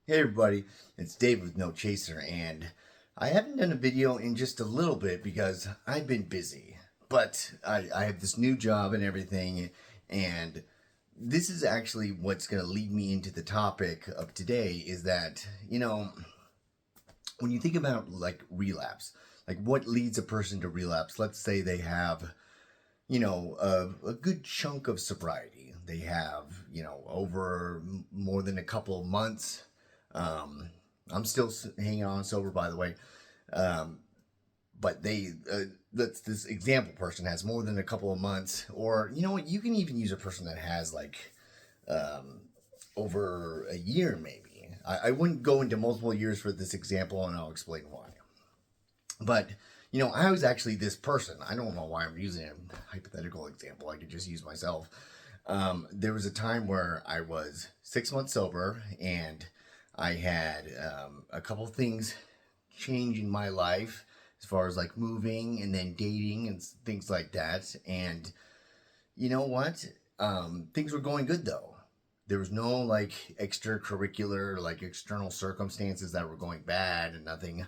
Hey everybody, it's Dave with No Chaser, and I haven't done a video in just a little bit because I've been busy. But I have this new job and everything, and this is actually what's going to lead me into the topic of today is that, when you think about like relapse, like what leads a person to relapse, let's say they have, a good chunk of sobriety. They have, over more than a couple of months. um, I'm still hanging on sober, by the way. Um, but that's this example person has more than a couple of months, or you know what? You can even use a person that has like um, over a year, maybe. I wouldn't go into multiple years for this example, and I'll explain why. But I was actually this person. I don't know why I'm using a hypothetical example. I could just use myself. There was a time where I was 6 months sober, and I had a couple things change in my life as far as like moving and then dating and things like that. And you know what? Things were going good though. There was no like extracurricular, like external circumstances that were going bad, and nothing,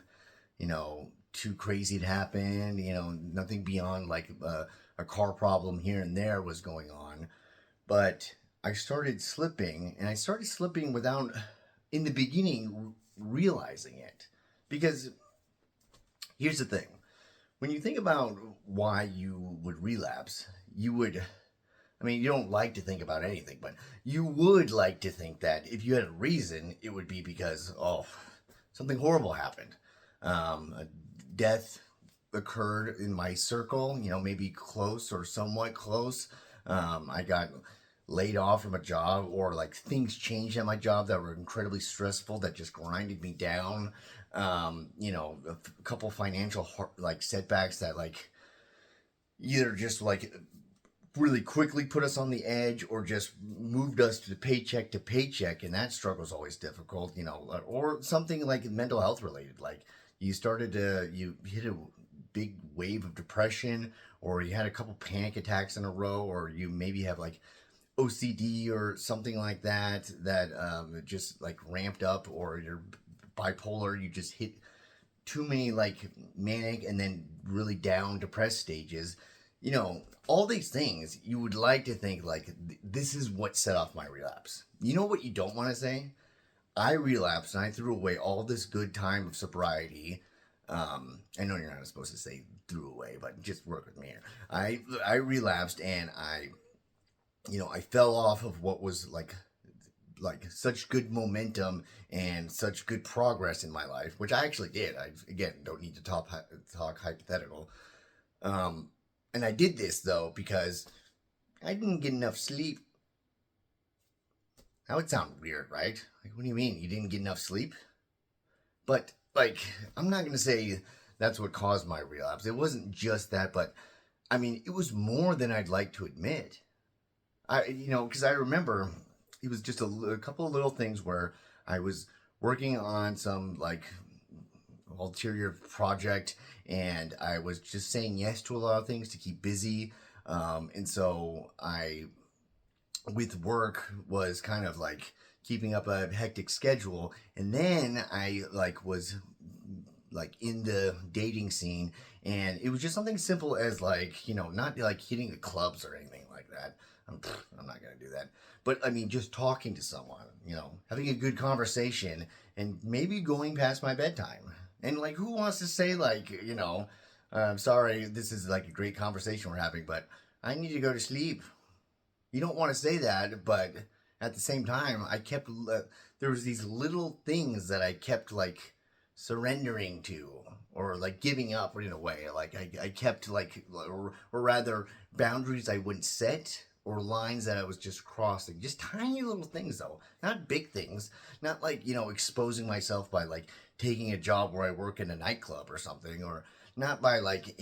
too crazy had happened. Nothing beyond like a car problem here and there was going on. But I started slipping, and I started slipping without, in the beginning, realizing it. Because here's the thing, when you think about why you would relapse, you would, I mean, you don't like to think about anything, but you would like to think that if you had a reason, it would be because, oh, something horrible happened. A death occurred in my circle, maybe close or somewhat close. I got laid off from a job, or like things changed at my job that were incredibly stressful that just grinded me down. A couple financial like setbacks that like either just like really quickly put us on the edge or just moved us to paycheck, and that struggle is always difficult. Or something like mental health related, like you hit a big wave of depression, or you had a couple panic attacks in a row, or you maybe have like OCD or something like that just like ramped up, or you're bipolar, you just hit too many like manic and then really down depressed stages. All these things you would like to think like this is what set off my relapse. You know what you don't want to say? I relapsed and I threw away all this good time of sobriety. I know you're not supposed to say threw away, but just work with me here. I relapsed, and I fell off of what was like such good momentum and such good progress in my life, which I actually did. I again don't need to talk hypothetical. Um, and I did this though because I didn't get enough sleep. That would sound weird, right? Like, what do you mean you didn't get enough sleep? But like, I'm not gonna say that's what caused my relapse. It wasn't just that, but I mean, it was more than I'd like to admit. Because I remember it was just a couple of little things where I was working on some like ulterior project, and I was just saying yes to a lot of things to keep busy. And so I, with work, was kind of like keeping up a hectic schedule. And then I like was like in the dating scene, and it was just something simple as like not like hitting the clubs or anything like that. I'm not gonna do that, but I mean just talking to someone, having a good conversation, and maybe going past my bedtime. And like, who wants to say like, I'm sorry, this is like a great conversation we're having, but I need to go to sleep. You don't want to say that, but at the same time, there was these little things that I kept like surrendering to, or like giving up in a way. Like I kept like, or rather, boundaries I wouldn't set, or lines that I was just crossing. Just tiny little things though, not big things. Not like exposing myself by like taking a job where I work in a nightclub or something, or not by like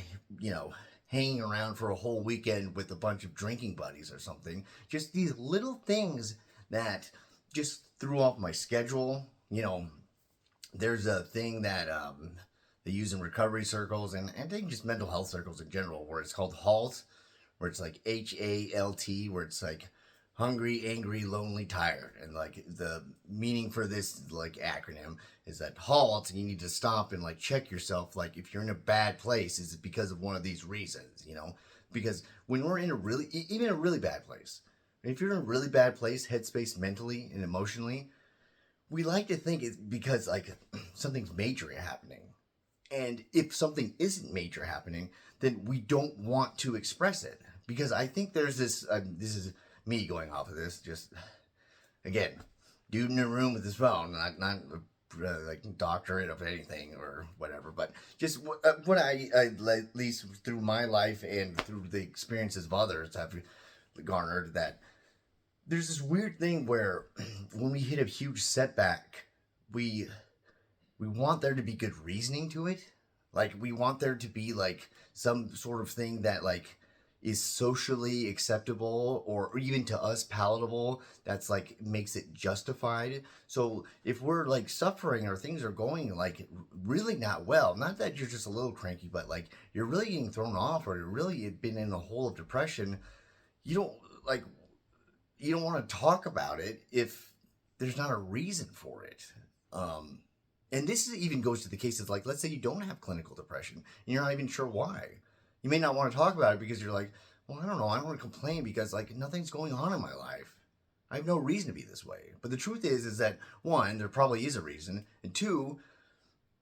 hanging around for a whole weekend with a bunch of drinking buddies or something. Just these little things that just threw off my schedule. There's a thing that they use in recovery circles, and I think just mental health circles in general, where it's called HALT, where it's like HALT, where it's like hungry, angry, lonely, tired. And like the meaning for this like acronym is that halt, and you need to stop and like check yourself. Like if you're in a bad place, is it because of one of these reasons? Because when we're in a really, even a really bad place, if you're in a really bad place, headspace, mentally and emotionally, we like to think it's because like something's major happening. And if something isn't major happening, then we don't want to express it. Because I think there's this is me going off of this, just again, dude in a room with his phone, not like doctorate of anything or whatever, but just what I at least through my life and through the experiences of others have garnered, that there's this weird thing where when we hit a huge setback, we we want there to be good reasoning to it. Like we want there to be like some sort of thing that like is socially acceptable or even to us palatable, that's like makes it justified. So if we're like suffering or things are going like really not well, not that you're just a little cranky, but like you're really getting thrown off or you're really been in a hole of depression, you don't like you don't want to talk about it if there's not a reason for it. Um, and this even goes to the case of like, let's say you don't have clinical depression and you're not even sure why. You may not want to talk about it because you're like, well, I don't know. I don't want to complain because like nothing's going on in my life. I have no reason to be this way. But the truth is that one, there probably is a reason, and two,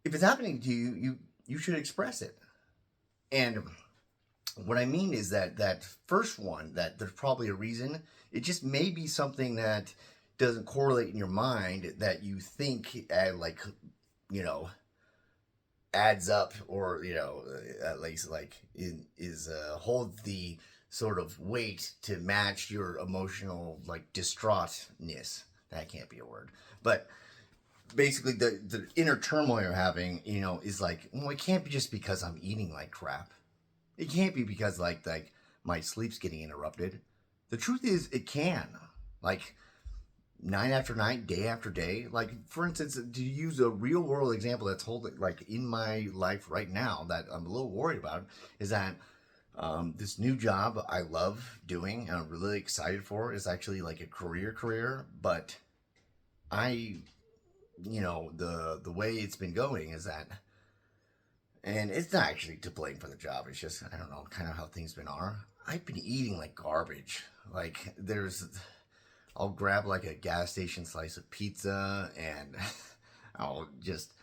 if it's happening to you, you should express it. And what I mean is that that first one, that there's probably a reason. It just may be something that doesn't correlate in your mind that you think like you know adds up, or at least like is hold the sort of weight to match your emotional like distraughtness. That can't be a word, but basically the inner turmoil you're having, is like, well, it can't be just because I'm eating like crap. It can't be because like my sleep's getting interrupted. The truth is, it can. Like night after night, day after day. Like for instance, to use a real world example that's holding like in my life right now that I'm a little worried about is that this new job I love doing and I'm really excited for is actually like a career, but I, the way it's been going is that, and it's not actually to blame for the job. It's just, I don't know, kind of how things been are. I've been eating like garbage. Like I'll grab like a gas station slice of pizza and I'll just,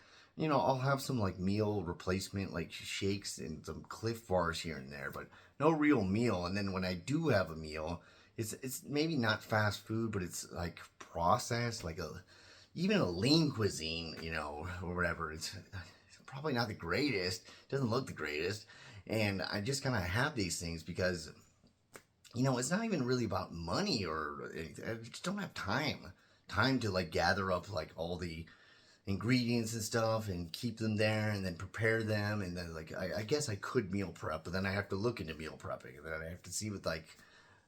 I'll have some like meal replacement, like shakes and some Cliff bars here and there, but no real meal. And then when I do have a meal, it's maybe not fast food, but it's like processed, like even a lean cuisine, or whatever. It's probably not the greatest. It doesn't look the greatest. And I just kind of have these things because, it's not even really about money or anything. I just don't have time to like gather up like all the ingredients and stuff and keep them there and then prepare them. And then like, I guess I could meal prep, but then I have to look into meal prepping and then I have to see what like,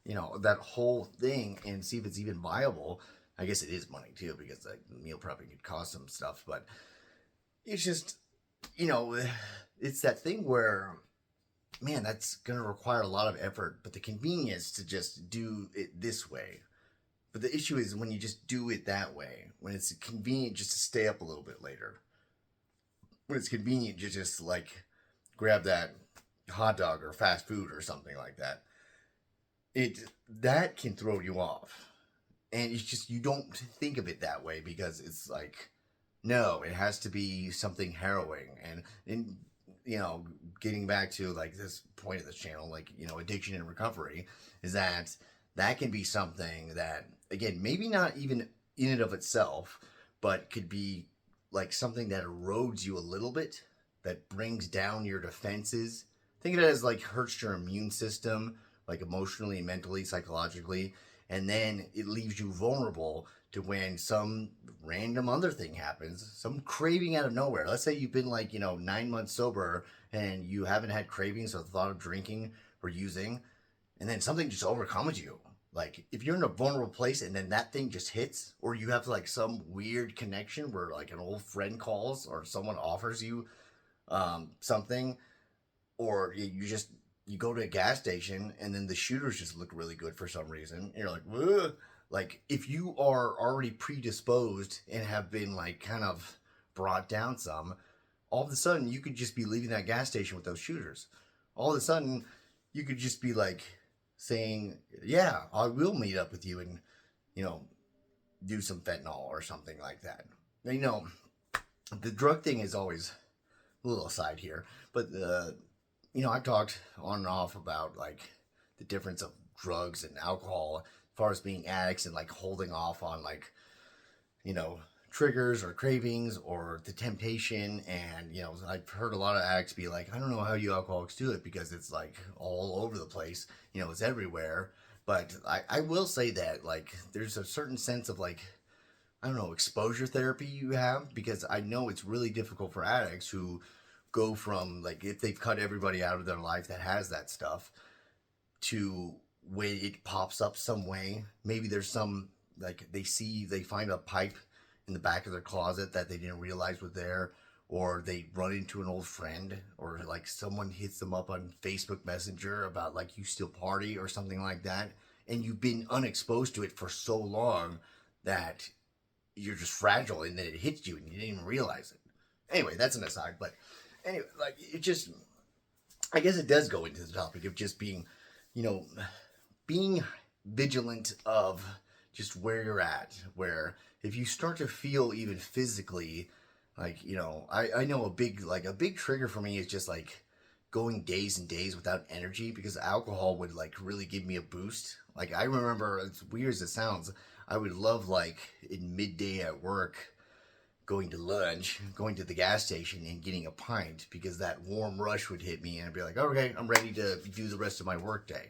that whole thing and see if it's even viable. I guess it is money too, because like meal prepping could cost some stuff, but it's just, you know, it's that thing where, man, that's going to require a lot of effort, but the convenience to just do it this way. But the issue is when you just do it that way, when it's convenient just to stay up a little bit later, when it's convenient to just like grab that hot dog or fast food or something like that, that can throw you off. And it's just, you don't think of it that way because it's like, no, it has to be something harrowing. And getting back to like this point of this channel, like, addiction and recovery, is that can be something that, again, maybe not even in and of itself, but could be like something that erodes you a little bit, that brings down your defenses. Think of it as like hurts your immune system, like emotionally, mentally, psychologically, and then it leaves you vulnerable to when some random other thing happens, some craving out of nowhere. Let's say you've been like, 9 months sober and you haven't had cravings or the thought of drinking or using, and then something just overcomes you. Like if you're in a vulnerable place and then that thing just hits, or you have like some weird connection where like an old friend calls or someone offers you something, or you just you go to a gas station and then the shooters just look really good for some reason. And you're like, ugh. Like if you are already predisposed and have been like kind of brought down some, all of a sudden you could just be leaving that gas station with those shooters. All of a sudden you could just be like saying, yeah, I will meet up with you and, you know, do some fentanyl or something like that. Now, you know, the drug thing is always a little aside here, but you know, I've talked on and off about like the difference of drugs and alcohol as far as being addicts and like holding off on like, you know, triggers or cravings or the temptation. And, you know, I've heard a lot of addicts be like, I don't know how you alcoholics do it because it's like all over the place, you know, it's everywhere. But I will say that like there's a certain sense of like, I don't know, exposure therapy you have, because I know it's really difficult for addicts who go from like if they've cut everybody out of their life that has that stuff to when it pops up some way. Maybe there's some like they find a pipe in the back of their closet that they didn't realize was there, or they run into an old friend, or like someone hits them up on Facebook Messenger about like you still party or something like that, and you've been unexposed to it for so long that you're just fragile and then it hits you and you didn't even realize it. Anyway, that's an aside, but anyway, like it just, I guess it does go into the topic of just being, you know, being vigilant of just where you're at, where if you start to feel even physically like, you know, I know a big trigger for me is just like going days and days without energy, because alcohol would like really give me a boost. Like I remember, as weird as it sounds, I would love like in midday at work going to lunch, going to the gas station and getting a pint, because that warm rush would hit me and I'd be like, okay, I'm ready to do the rest of my work day.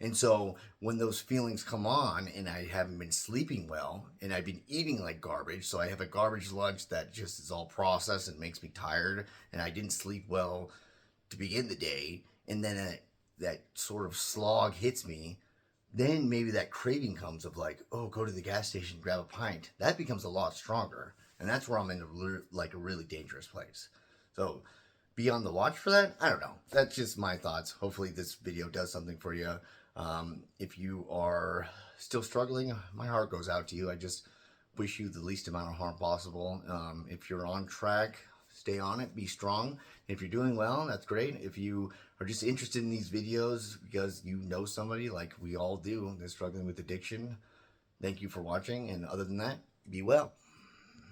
And so when those feelings come on and I haven't been sleeping well and I've been eating like garbage, so I have a garbage lunch that just is all processed and makes me tired, and I didn't sleep well to begin the day, and then that sort of slog hits me, then maybe that craving comes of like, oh, go to the gas station, grab a pint. That becomes a lot stronger, and that's where I'm in like a really dangerous place. So be on the watch for that. I don't know. That's just my thoughts. Hopefully this video does something for you. If you are still struggling, my heart goes out to you. I just wish you the least amount of harm possible. If you're on track, stay on it, be strong. If you're doing well, that's great. If you are just interested in these videos because you know somebody, like we all do, that's struggling with addiction, thank you for watching. And other than that, be well.